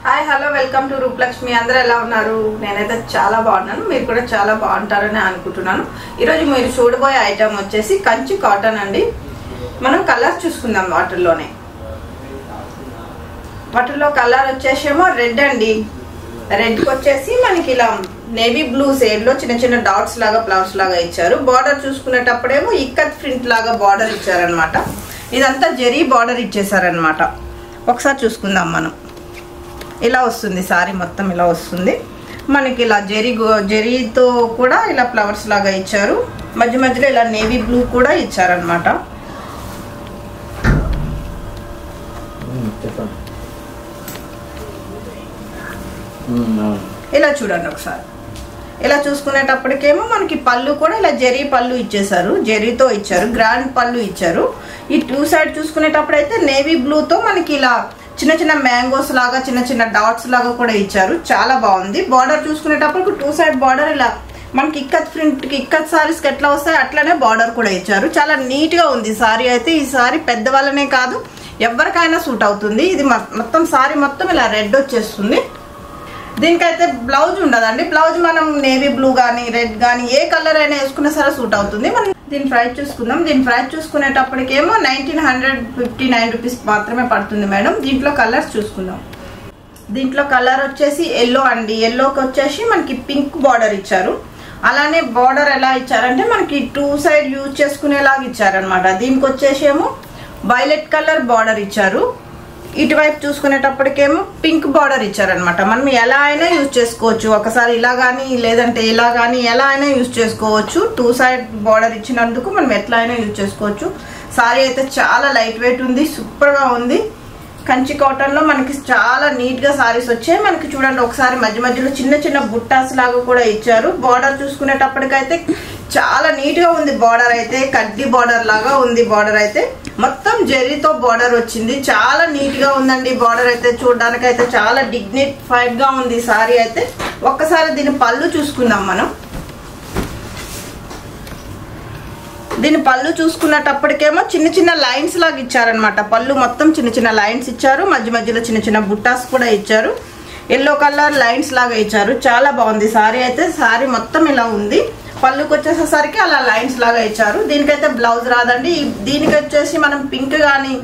Hi hello welcome to Rupalakshmi. అందరూ ఎలా ఉన్నారు? నేనైతే చాలా బాగున్నాను, మీరు కూడా చాలా బాగుంటారని అనుకుంటున్నాను. ఈరోజు మీరు చూడబోయే ఐటమ్ వచ్చేసి కంచి కాటన్ అండి. మనం కలర్స్ చూసుకుందాం. వాటిల్లో కలర్ వచ్చేసేమో రెడ్ అండి. రెడ్కి వచ్చేసి మనకి ఇలా నేవీ బ్లూ షేడ్ లో చిన్న చిన్న డాట్స్ లాగా ఫ్లవర్స్ లాగా ఇచ్చారు. బార్డర్ చూసుకునేటప్పుడేమో ఇక్కత్ ప్రింట్ లాగా బార్డర్ ఇచ్చారనమాట. ఇదంతా జరీ బార్డర్ ఇచ్చేసారనమాట. ఒకసారి చూసుకుందాం. మనం ఇలా వస్తుంది, సారీ మొత్తం ఇలా వస్తుంది మనకి. ఇలా జరీతో కూడా ఇలా ఫ్లవర్స్ లాగా ఇచ్చారు. మధ్య మధ్యలో ఇలా నేవీ బ్లూ కూడా ఇచ్చారనమాట. ఇలా చూడండి ఒకసారి. ఇలా చూసుకునేటప్పటికేమో మనకి పళ్ళు కూడా ఇలా జరీ పళ్ళు ఇచ్చేసారు, జరీతో ఇచ్చారు, గ్రాండ్ పళ్ళు ఇచ్చారు. ఈ టూ సైడ్ చూసుకునేటప్పుడు అయితే నేవీ బ్లూతో మనకి ఇలా చిన్న చిన్న మ్యాంగోస్ లాగా చిన్న చిన్న డాట్స్ లాగా కూడా ఇచ్చారు. చాలా బాగుంది. బార్డర్ చూసుకునేటప్పుడు టూ సైడ్ బార్డర్ ఇలా మనకి ఇక్కత్ సారీస్కి ఎట్లా వస్తాయి అట్లనే బార్డర్ కూడా ఇచ్చారు. చాలా నీట్ గా ఉంది సారీ అయితే. ఈ సారీ పెద్దవాళ్ళనే కాదు ఎవరికైనా సూట్ అవుతుంది. ఇది మొత్తం సారీ మొత్తం ఇలా రెడ్ వచ్చేస్తుంది. దీనికైతే బ్లౌజ్ ఉండదండి. బ్లౌజ్ మనం నేవీ బ్లూ కానీ రెడ్ కానీ ఏ కలర్ అయినా వేసుకున్నా సరే సూట్ అవుతుంది. మనం దీని ప్రైస్ చూసుకుందాం. దీని ప్రైస్ చూసుకునేటప్పటికేమో 1959 రూపీస్ మాత్రమే పడుతుంది మేడం. దీంట్లో కలర్స్ చూసుకుందాం. దీంట్లో కలర్ వచ్చేసి ఎల్లో అండి. ఎల్లోకి వచ్చేసి మనకి పింక్ బార్డర్ ఇచ్చారు. అలానే బార్డర్ ఎలా ఇచ్చారంటే మనకి టూ సైడ్ యూజ్ చేసుకునేలాగా ఇచ్చారనమాట. దీనికి వచ్చేసి ఏమో వైలెట్ కలర్ బార్డర్ ఇచ్చారు. ఇటువైపు చూసుకునేటప్పటికేమో పింక్ బార్డర్ ఇచ్చారనమాట. మనం ఎలా అయినా యూజ్ చేసుకోవచ్చు. ఒకసారి ఇలా కానీ లేదంటే ఇలా కానీ ఎలా అయినా యూజ్ చేసుకోవచ్చు. టూ సైడ్ బార్డర్ ఇచ్చినందుకు మనం ఎట్లా అయినా యూజ్ చేసుకోవచ్చు. సారీ అయితే చాలా లైట్ వెయిట్ ఉంది, సూపర్ గా ఉంది. కంచి కాటన్ లో మనకి చాలా నీట్ గా సారీస్ వచ్చాయి. మనకి చూడండి ఒకసారి మధ్య మధ్యలో చిన్న చిన్న బుట్టాస్ లాగా కూడా ఇచ్చారు. బార్డర్ చూసుకునేటప్పటికైతే చాలా నీట్ గా ఉంది. బార్డర్ అయితే కడ్డీ బార్డర్ లాగా ఉంది. బార్డర్ అయితే మొత్తం జరీతో బార్డర్ వచ్చింది. చాలా నీట్ గా ఉందండి. బార్డర్ అయితే చూడడానికి అయితే చాలా డిగ్నిఫైడ్ గా ఉంది సారీ అయితే. ఒక్కసారి దీని పళ్ళు చూసుకుందాం మనం. దీని పళ్ళు చూసుకున్నప్పటికేమో చిన్న చిన్న లైన్స్ లాగా ఇచ్చారనమాట. పళ్ళు మొత్తం చిన్న చిన్న లైన్స్ ఇచ్చారు. మధ్య మధ్యలో చిన్న చిన్న బుట్టాస్ కూడా ఇచ్చారు. ఎల్లో కలర్ లైన్స్ లాగా ఇచ్చారు. చాలా బాగుంది సారీ అయితే. సారీ మొత్తం ఇలా ఉంది. పళ్ళుకి వచ్చేసేసరికి అలా లైన్స్ లాగా ఇచ్చారు. దీనికైతే బ్లౌజ్ రాదండి. దీనికి వచ్చేసి మనం పింక్ కానీ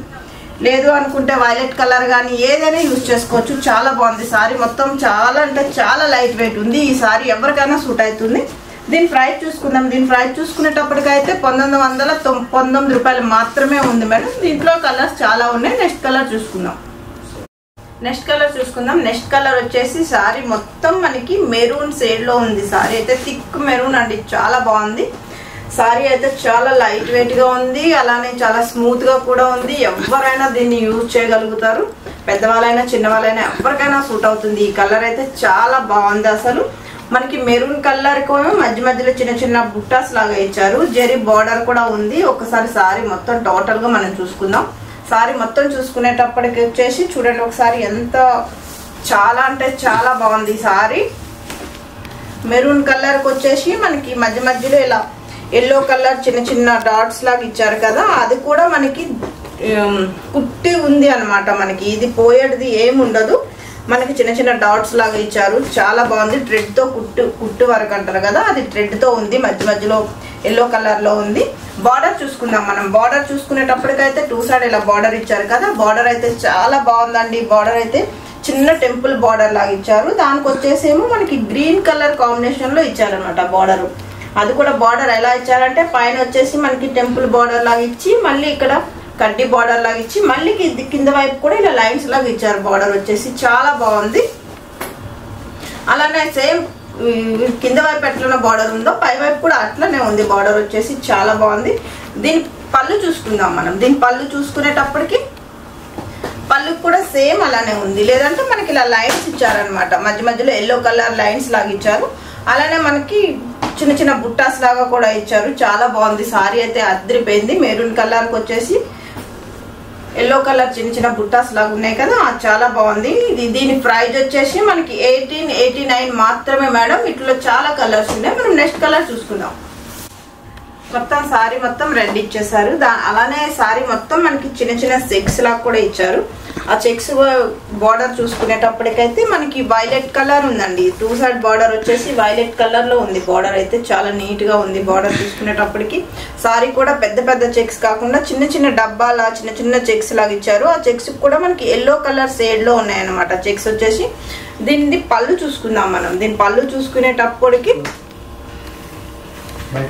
లేదు అనుకుంటే వైలెట్ కలర్ కానీ ఏదైనా యూజ్ చేసుకోవచ్చు. చాలా బాగుంది సారీ మొత్తం. చాలా అంటే చాలా లైట్ వెయిట్ ఉంది. ఈ సారీ ఎవరికైనా సూట్ అవుతుంది. దీని ప్రైస్ చూసుకుందాం. దీని ప్రైస్ చూసుకునేటప్పటికైతే 1919 రూపాయలు మాత్రమే ఉంది మేడం. దీంట్లో కలర్స్ చాలా ఉన్నాయి. నెక్స్ట్ కలర్ చూసుకుందాం. నెక్స్ట్ కలర్ వచ్చేసి సారీ మొత్తం మనకి మెరూన్ షేడ్ లో ఉంది. సారీ అయితే థిక్ మెరూన్ అండి. చాలా బాగుంది సారీ అయితే. చాలా లైట్ వెయిట్ గా ఉంది. అలానే చాలా స్మూత్ గా కూడా ఉంది. ఎవరైనా దీన్ని యూజ్ చేయగలుగుతారు. పెద్దవాళ్ళైనా చిన్నవాళ్ళైనా ఎవరికైనా సూట్ అవుతుంది. ఈ కలర్ అయితే చాలా బాగుంది. అసలు మనకి మెరూన్ కలర్ కూడా మధ్య మధ్యలో చిన్న చిన్న బుట్టాస్ లాగా ఇచ్చారు. జరీ బార్డర్ కూడా ఉంది. ఒకసారి సారీ మొత్తం టోటల్ గా మనం చూసుకుందాం. సారీ మొత్తం చూసుకునేటప్పటికి వచ్చేసి చూడండి ఒకసారి ఎంత చాలా అంటే చాలా బాగుంది సారీ. మెరూన్ కలర్కి వచ్చేసి మనకి మధ్య మధ్యలో ఇలా ఎల్లో కలర్ చిన్న చిన్న డాట్స్ లాగా ఇచ్చారు కదా, అది కూడా మనకి కుట్టి ఉంది అనమాట. మనకి ఇది పోయేది ఏమి ఉండదు. మనకి చిన్న చిన్న డాట్స్ లాగా ఇచ్చారు. చాలా బాగుంది. థ్రెడ్ తో కుట్టు వరకు అంటారు కదా, అది థ్రెడ్ తో ఉంది. మధ్య మధ్యలో ఎల్లో కలర్ లో ఉంది. బార్డర్ చూసుకుందాం మనం. బార్డర్ చూసుకునేటప్పటికైతే టూ సైడ్ ఇలా బార్డర్ ఇచ్చారు కదా. బార్డర్ అయితే చాలా బాగుందండి. బార్డర్ అయితే చిన్న టెంపుల్ బార్డర్ లాగా ఇచ్చారు. దానికి వచ్చేసేమో మనకి గ్రీన్ కలర్ కాంబినేషన్ లో ఇచ్చారనమాట బార్డర్. అది కూడా బార్డర్ ఎలా ఇచ్చారంటే పైన వచ్చేసి మనకి టెంపుల్ బార్డర్ లాగా ఇచ్చి మళ్ళీ ఇక్కడ కడ్డీ బార్డర్ లాగా ఇచ్చి మళ్ళీ కింద వైపు కూడా ఇలా లైన్స్ లాగా ఇచ్చారు. బార్డర్ వచ్చేసి చాలా బాగుంది. అలానే సేమ్ కింద వైపు ఎట్లనే బార్డర్ ఉందో పై వైపు కూడా అట్లనే ఉంది. బార్డర్ వచ్చేసి చాలా బాగుంది. దీని పళ్ళు చూసుకుందాం మనం. దీని పళ్ళు చూసుకునేటప్పటికి పళ్ళు కూడా సేమ్ అలానే ఉంది. లేదంటే మనకి ఇలా లైన్స్ ఇచ్చారనమాట. మధ్య మధ్యలో ఎల్లో కలర్ లైన్స్ లాగా ఇచ్చారు. అలానే మనకి చిన్న చిన్న బుట్టాస్ లాగా కూడా ఇచ్చారు. చాలా బాగుంది సారీ అయితే. అదిరిపోయింది. మెరూన్ కలర్కి వచ్చేసి ఎల్లో కలర్ చిన్న చిన్న బుట్టాస్ లాగా ఉన్నాయి కదా, చాలా బాగుంది. దీని ప్రైస్ వచ్చేసి మనకి 1889 మాత్రమే మేడం. ఇట్లా చాలా కలర్స్ ఉన్నాయి. మనం నెక్స్ట్ కలర్ చూసుకుందాం. మొత్తం సారీ మొత్తం రెడ్ ఇచ్చేసారు. అలానే సారీ మొత్తం మనకి చిన్న చిన్న చెక్స్ లాగా కూడా ఇచ్చారు. ఆ చెక్స్ బార్డర్ చూసుకునేటప్పటికైతే మనకి వైలెట్ కలర్ ఉందండి. 2 సైడ్ బార్డర్ వచ్చేసి వైలెట్ కలర్ లో ఉంది. బార్డర్ అయితే చాలా నీట్ గా ఉంది. బార్డర్ చూసుకునేటప్పటికి సారీ కూడా పెద్ద పెద్ద చెక్స్ కాకుండా చిన్న చిన్న డబ్బాలా చిన్న చిన్న చెక్స్ లాగా ఇచ్చారు. ఆ చెక్స్ కూడా మనకి ఎల్లో కలర్ షేడ్ లో ఉన్నాయన్నమాట. చెక్స్ వచ్చేసి దీన్ని పళ్ళు చూసుకుందాం మనం. దీని పళ్ళు చూసుకునేటప్పటికి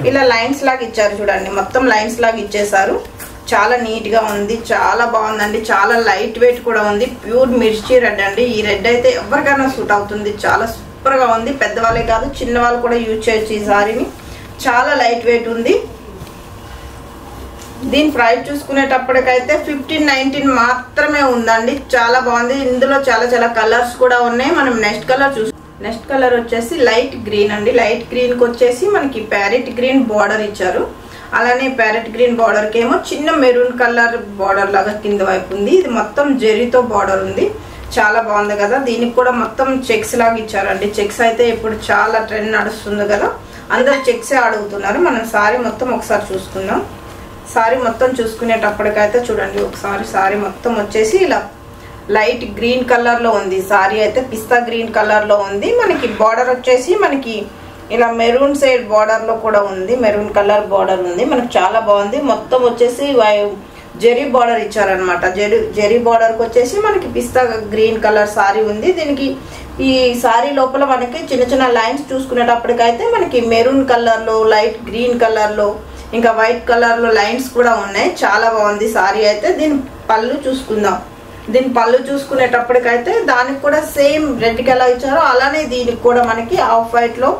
ఇలా లైన్స్ లాగా ఇచ్చారు చూడండి. మొత్తం లైన్స్ లాగా ఇచ్చేసారు. చాలా నీట్ గా ఉంది. చాలా బాగుందండి. చాలా లైట్ వెయిట్ కూడా ఉంది. ప్యూర్ మిర్చి రెడ్ అండి. ఈ రెడ్ అయితే ఎవరికైనా సూట్ అవుతుంది. చాలా సూపర్ గా ఉంది. పెద్దవాళ్ళే కాదు చిన్న వాళ్ళు కూడా యూజ్ చేయొచ్చు ఈ సారీని. చాలా లైట్ వెయిట్ ఉంది. దీని ప్రైస్ చూసుకునేటప్పటికైతే 1519 మాత్రమే ఉందండి. చాలా బాగుంది. ఇందులో చాలా చాలా కలర్స్ కూడా ఉన్నాయి. మనం నెక్స్ట్ కలర్ వచ్చేసి లైట్ గ్రీన్ అండి. లైట్ గ్రీన్ కి వచ్చేసి మనకి ప్యారెట్ గ్రీన్ బార్డర్ ఇచ్చారు. అలానే ప్యారెట్ గ్రీన్ బార్డర్ కి ఏమో చిన్న మెరూన్ కలర్ బార్డర్ లాగా కింద వైపు ఉంది. ఇది మొత్తం జెరీతో బార్డర్ ఉంది. చాలా బాగుంది కదా. దీనికి కూడా మొత్తం చెక్స్ లాగా ఇచ్చారండి. చెక్స్ అయితే ఇప్పుడు చాలా ట్రెండ్ నడుస్తుంది కదా. అందరు చెక్సే అడుగుతున్నారు. మనం సారీ మొత్తం ఒకసారి చూసుకుందాం. సారీ మొత్తం చూసుకునేటప్పటికైతే చూడండి ఒకసారి. సారీ మొత్తం వచ్చేసి ఇలా లైట్ గ్రీన్ కలర్ లో ఉంది. సారీ అయితే పిస్తా గ్రీన్ కలర్ లో ఉంది. మనకి బార్డర్ వచ్చేసి మనకి ఇలా మెరూన్ సైడ్ బార్డర్ లో కూడా ఉంది. మెరూన్ కలర్ బార్డర్ ఉంది. మనకు చాలా బాగుంది. మొత్తం వచ్చేసి జెరీ బార్డర్ ఇచ్చారనమాట. జెరీ బార్డర్ కి వచ్చేసి మనకి పిస్తా గ్రీన్ కలర్ సారీ ఉంది. దీనికి ఈ సారీ లోపల మనకి చిన్న చిన్న లైన్స్ చూసుకునేటప్పటికైతే మనకి మెరూన్ కలర్ లో లైట్ గ్రీన్ కలర్ లో ఇంకా వైట్ కలర్ లో లైన్స్ కూడా ఉన్నాయి. చాలా బాగుంది సారీ అయితే. దీని పళ్ళు చూసుకుందాం. దీని పళ్ళు చూసుకునేటప్పటికైతే దానికి కూడా సేమ్ రెడ్ కి ఎలా ఇచ్చారో అలానే దీనికి కూడా మనకి ఆఫ్ వైట్ లో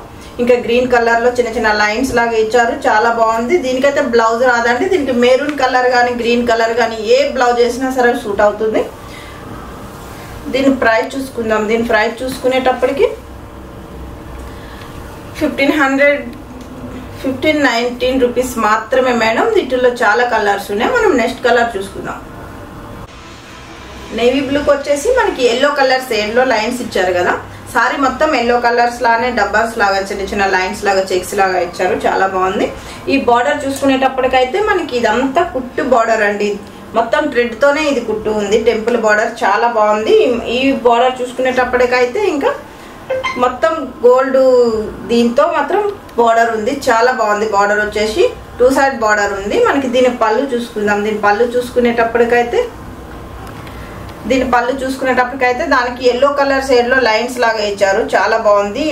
ఇంకా గ్రీన్ కలర్ లో చిన్న చిన్న లైన్స్ లాగా ఇచ్చారు. చాలా బాగుంది. దీనికైతే బ్లౌజ్ రాదండి. దీనికి మెరూన్ కలర్ కానీ గ్రీన్ కలర్ కానీ ఏ బ్లౌజ్ వేసినా సరే సూట్ అవుతుంది. దీని ప్రైస్ చూసుకుందాం. దీని ప్రైస్ చూసుకునేటప్పటికి 1519 రూపీస్ మాత్రమే మేడం. వీటిల్లో చాలా కలర్స్ ఉన్నాయి. మనం నెక్స్ట్ కలర్ చూసుకుందాం. నేవీ బ్లూకి వచ్చేసి మనకి ఎల్లో కలర్ షేడ్ లో లైన్స్ ఇచ్చారు కదా. సారీ మొత్తం ఎల్లో కలర్స్ లానే డబ్బాస్ లాగా చిన్న చిన్న లైన్స్ లాగా చెక్స్ లాగా ఇచ్చారు. చాలా బాగుంది. ఈ బార్డర్ చూసుకునేటప్పటికైతే మనకి ఇదంతా కుట్టు బార్డర్ అండి. మొత్తం థ్రెడ్ తోనే ఇది కుట్టు ఉంది. టెంపుల్ బార్డర్ చాలా బాగుంది. ఈ బార్డర్ చూసుకునేటప్పటికైతే ఇంకా మొత్తం గోల్డ్ దీంతో మాత్రం బార్డర్ ఉంది. చాలా బాగుంది. బార్డర్ వచ్చేసి 2 సైడ్ బార్డర్ ఉంది. మనకి దీని పళ్ళు చూసుకుందాం. దీని పళ్ళు చూసుకునేటప్పటికైతే దానికి ఎల్లో కలర్ షేడ్ లో లైన్స్ లాగా ఇచ్చారు. చాలా బాగుంది.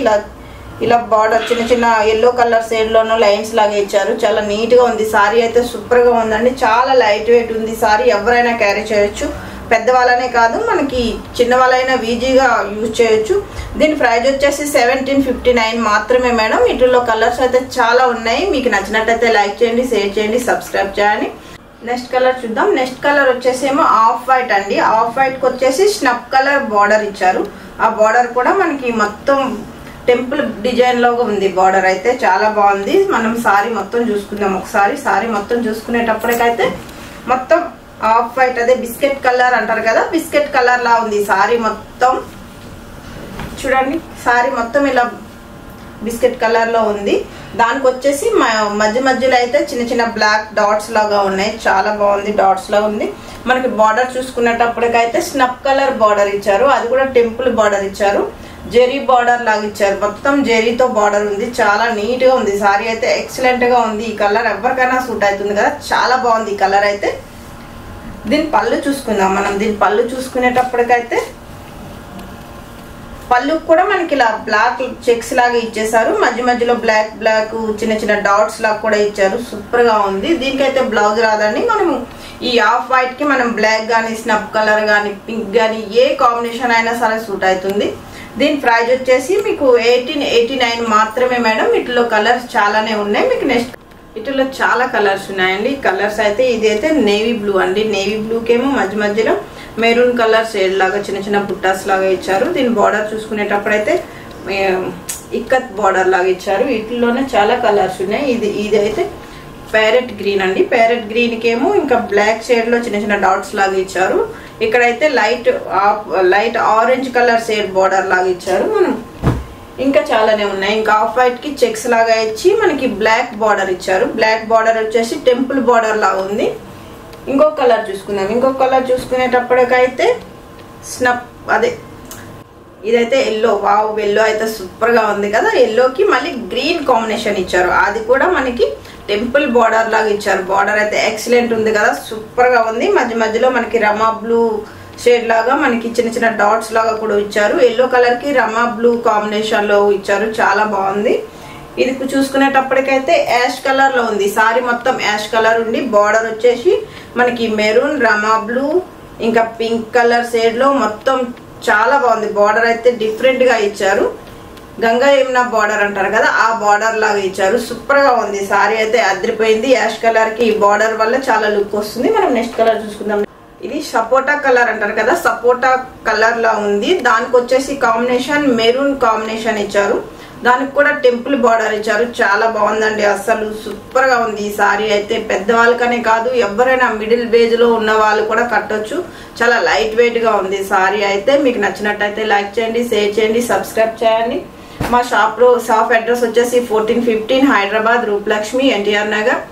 ఇలా బార్డర్ చిన్న చిన్న ఎల్లో కలర్ షేడ్ లోనూ లైన్స్ లాగా ఇచ్చారు. చాలా నీట్ గా ఉంది. సారీ అయితే సూపర్ గా ఉందండి. చాలా లైట్ వెయిట్ ఉంది. సారీ ఎవరైనా క్యారీ చేయొచ్చు. పెద్దవాళ్ళనే కాదు మనకి చిన్న వాళ్ళైనా ఈజీగా యూజ్ చేయొచ్చు. దీని ప్రైస్ వచ్చేసి 1759 మాత్రమే మేడం. వీటిల్లో కలర్స్ అయితే చాలా ఉన్నాయి. మీకు నచ్చినట్టయితే లైక్ చేయండి, షేర్ చేయండి, సబ్స్క్రైబ్ చేయండి. నెక్స్ట్ కలర్ చూద్దాం. నెక్స్ట్ కలర్ వచ్చేసి ఏమో ఆఫ్ వైట్ అండి. ఆఫ్ వైట్ కి వచ్చేసి స్నప్ కలర్ బార్డర్ ఇచ్చారు. ఆ బార్డర్ కూడా మనకి మొత్తం టెంపుల్ డిజైన్ లోగా ఉంది. బార్డర్ అయితే చాలా బాగుంది. మనం సారీ మొత్తం చూసుకుందాం ఒకసారి. సారీ మొత్తం చూసుకునేటప్పటికైతే మొత్తం ఆఫ్ వైట్ అదే బిస్కెట్ కలర్ అంటారు కదా. బిస్కెట్ కలర్ లా ఉంది సారీ మొత్తం. చూడండి సారీ మొత్తం ఇలా బిస్కెట్ కలర్ లో ఉంది. దానికి వచ్చేసి మధ్య మధ్యలో అయితే చిన్న చిన్న బ్లాక్ డాట్స్ లాగా ఉన్నాయి. చాలా బాగుంది. డాట్స్ లాగా ఉంది. మనకి బార్డర్ చూసుకునేటప్పటికైతే స్నప్ కలర్ బార్డర్ ఇచ్చారు. అది కూడా టెంపుల్ బార్డర్ ఇచ్చారు. జెరీ బార్డర్ లాగా ఇచ్చారు. మొత్తం జెరీతో బార్డర్ ఉంది. చాలా నీట్ గా ఉంది. సారీ అయితే ఎక్సలెంట్ గా ఉంది. ఈ కలర్ ఎవరికైనా సూట్ అవుతుంది కదా. చాలా బాగుంది ఈ కలర్ అయితే. దీని పళ్ళు చూసుకుందాం మనం. దీని పళ్ళు చూసుకునేటప్పటికైతే పళ్ళు కూడా మనకి ఇలా బ్లాక్ చెక్స్ లాగా ఇచ్చేసారు. మధ్య మధ్యలో బ్లాక్ చిన్న చిన్న డాట్స్ లాగా కూడా ఇచ్చారు. సూపర్ గా ఉంది. దీనికైతే బ్లౌజ్ రాదండి. మనము ఈ ఆఫ్ వైట్ కి మనం బ్లాక్ గానీ స్నప్ కలర్ గానీ పింక్ గానీ ఏ కాంబినేషన్ అయినా సరే సూట్ అవుతుంది. దీని ప్రైస్ వచ్చేసి మీకు 1889 మాత్రమే మేడం. వీటిలో కలర్స్ చాలానే ఉన్నాయి. మీకు నెక్స్ట్ వీటిలో చాలా కలర్స్ ఉన్నాయండి. కలర్స్ అయితే ఇది అయితే నేవీ బ్లూ అండి. నేవీ బ్లూకేమో మధ్య మధ్యలో మెరూన్ కలర్ షేడ్ లాగా చిన్న చిన్న బుట్టాస్ లాగా ఇచ్చారు. దీని బార్డర్ చూసుకునేటప్పుడైతే ఇక్కత్ బార్డర్ లాగా ఇచ్చారు. వీటిలోనే చాలా కలర్స్ ఉన్నాయి. ఇది అయితే ప్యారెట్ గ్రీన్ అండి. ప్యారెట్ గ్రీన్ కేమో ఇంకా బ్లాక్ షేడ్ లో చిన్న చిన్న డాట్స్ లాగా ఇచ్చారు. ఇక్కడైతే light orange colour shade border లాగా ఇచ్చారు. మనం ఇంకా చాలానే ఉన్నాయి. ఇంకా ఆఫ్ వైట్ కి చెక్స్ లాగా ఇచ్చి మనకి బ్లాక్ బార్డర్ ఇచ్చారు. బ్లాక్ బార్డర్ వచ్చేసి టెంపుల్ బార్డర్ లాగా ఉంది. ఇంకొక కలర్ చూసుకుందాం. ఇంకొక కలర్ చూసుకునేటప్పటికైతే స్నప్ అదే ఇదైతే ఎల్లో. వావ్, ఎల్లో అయితే సూపర్ గా ఉంది కదా. ఎల్లోకి మళ్ళీ గ్రీన్ కాంబినేషన్ ఇచ్చారు. అది కూడా మనకి టెంపుల్ బార్డర్ లాగా ఇచ్చారు. బార్డర్ అయితే ఎక్సలెంట్ ఉంది కదా, సూపర్ గా ఉంది. మధ్య మధ్యలో మనకి రమా బ్లూ షేడ్ లాగా మనకి చిన్న చిన్న డాట్స్ లాగా కూడా ఇచ్చారు. ఎల్లో కలర్ కి రమా బ్లూ కాంబినేషన్ లో ఇచ్చారు. చాలా బాగుంది. ఇది చూసుకునేటప్పటికైతే యాష్ కలర్ లో ఉంది. సారీ మొత్తం యాష్ కలర్ ఉండి బార్డర్ వచ్చేసి మనకి మెరూన్, రమా బ్లూ ఇంకా పింక్ కలర్ షేడ్ లో మొత్తం చాలా బాగుంది. బార్డర్ అయితే డిఫరెంట్ గా ఇచ్చారు. గంగా యమున బార్డర్ అంటారు కదా, ఆ బార్డర్ లాగా ఇచ్చారు. సూపర్ గా ఉంది. సారీ అయితే అదిరిపోయింది. యాష్ కలర్ కి బార్డర్ వల్ల చాలా లుక్ వస్తుంది. మనం నెక్స్ట్ కలర్ చూసుకుందాం. ఇది సపోటా కలర్ అంటారు కదా, సపోటా కలర్ లా ఉంది. దానికి వచ్చేసి కాంబినేషన్ మెరూన్ కాంబినేషన్ ఇచ్చారు. దానికి కూడా టెంపుల్ బార్డర్ ఇచ్చారు. చాలా బాగుందండి, అసలు సూపర్ గా ఉంది. ఈ సారీ అయితే పెద్దవాళ్ళకనే కాదు, ఎవరైనా మిడిల్ ఏజ్ లో ఉన్న వాళ్ళు కూడా కట్టొచ్చు. చాలా లైట్ వెయిట్ గా ఉంది సారీ అయితే. మీకు నచ్చినట్టయితే లైక్ చేయండి, షేర్ చేయండి, సబ్స్క్రైబ్ చేయండి. మా షాప్ అడ్రస్ వచ్చేసి 1415 హైదరాబాద్, రూపలక్ష్మి, ఎన్టీఆర్ నగర్.